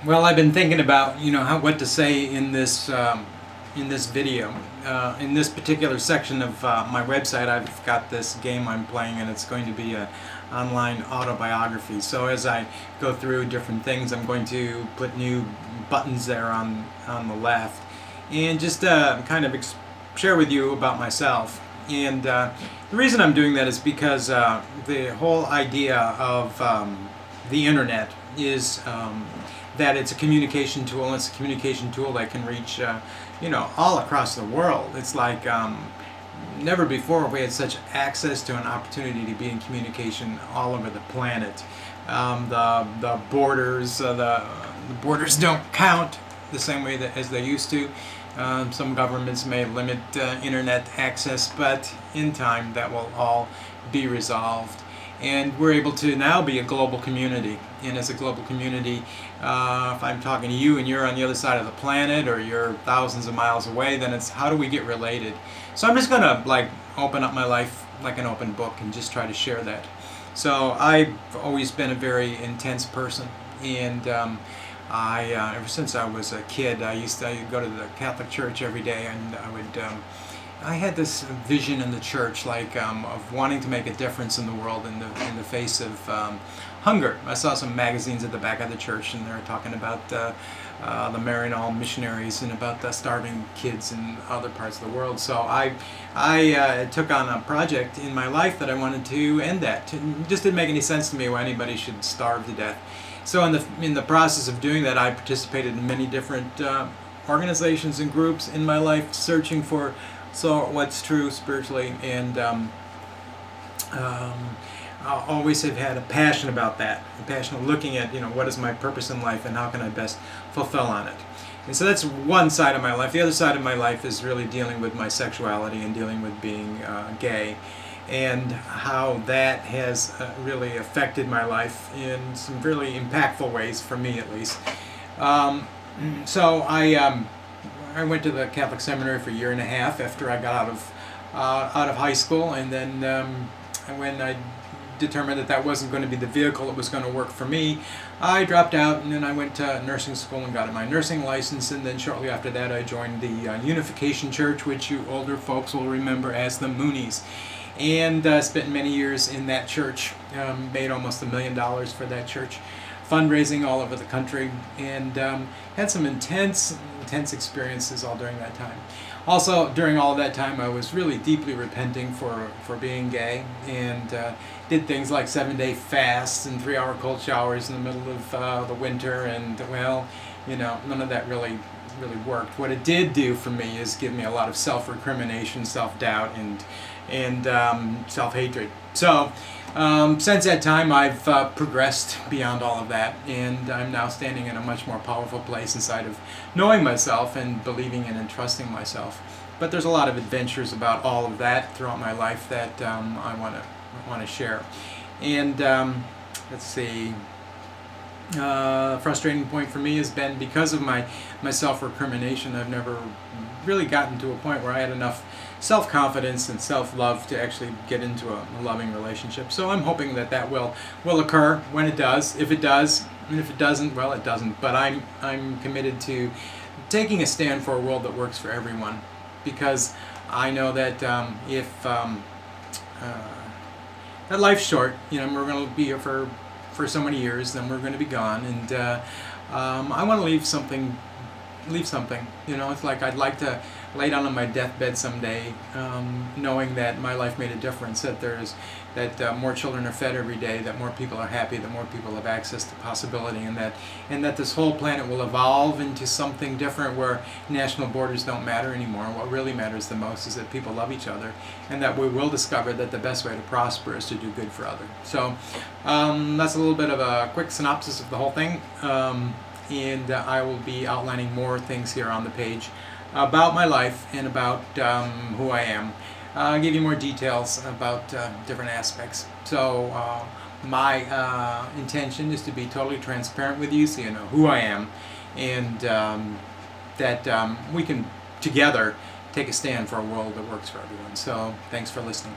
Well, I've been thinking about, what to say in this video. In this particular section of my website, I've got this game I'm playing, and it's going to be a online autobiography. So as I go through different things, I'm going to put new buttons there on the left, and just kind of share with you about myself. And the reason I'm doing that is because the whole idea of the internet is that it's a communication tool, and it's a communication tool that can reach all across the world. It's like never before have we had such access to an opportunity to be in communication all over the planet. The borders don't count the same way as they used to. Some governments may limit internet access, but in time that will all be resolved. And we're able to now be a global community. And as a global community, if I'm talking to you and you're on the other side of the planet, or you're thousands of miles away, then it's how do we get related? So I'm just going to open up my life like an open book and just try to share that. So I've always been a very intense person, and ever since I was a kid, I used to go to the Catholic Church every day, and I had this vision in the church, of wanting to make a difference in the world in the face of hunger. I saw some magazines at the back of the church, and they were talking about the Maryknoll missionaries and about the starving kids in other parts of the world. So I took on a project in my life that I wanted to end that. It just didn't make any sense to me why anybody should starve to death. So in the process of doing that, I participated in many different organizations and groups in my life, searching for what's true spiritually, and I always have had a passion about that, a passion of looking at what is my purpose in life and how can I best fulfill on it. And so that's one side of my life. The other side of my life is really dealing with my sexuality and dealing with being gay, and how that has really affected my life in some really impactful ways, for me at least. So I went to the Catholic seminary for a year and a half after I got out of high school, and then when I determined that wasn't going to be the vehicle that was going to work for me, I dropped out, and then I went to nursing school and got my nursing license, and then shortly after that I joined the Unification Church, which you older folks will remember as the Moonies, and spent many years in that church. Made almost $1 million for that church, fundraising all over the country, and had some intense experiences all during that time. Also, during all of that time, I was really deeply repenting for being gay, and did things like 7-day fasts and 3-hour cold showers in the middle of the winter, and none of that really worked. What it did do for me is give me a lot of self-recrimination, self-doubt, and self-hatred. So since that time, I've progressed beyond all of that, and I'm now standing in a much more powerful place inside of knowing myself and believing in and trusting myself. But there's a lot of adventures about all of that throughout my life that I want to share. And let's see. Frustrating point for me has been because of my self-recrimination. I've never really gotten to a point where I had enough self-confidence and self-love to actually get into a loving relationship. So I'm hoping that will occur when it does. If it does, and if it doesn't, well, it doesn't. But I'm committed to taking a stand for a world that works for everyone, because I know that that life's short. We're going to be here for so many years, then we're going to be gone, and I want to leave something. It's like I'd like to lay down on my deathbed someday, knowing that my life made a difference, that more children are fed every day, that more people are happy, that more people have access to possibility, and that this whole planet will evolve into something different where national borders don't matter anymore. What really matters the most is that people love each other, and that we will discover that the best way to prosper is to do good for others. So that's a little bit of a quick synopsis of the whole thing, and I will be outlining more things here on the page about my life and about who I am. I'll give you more details about different aspects. So my intention is to be totally transparent with you, so you know who I am, and that we can together take a stand for a world that works for everyone. So thanks for listening.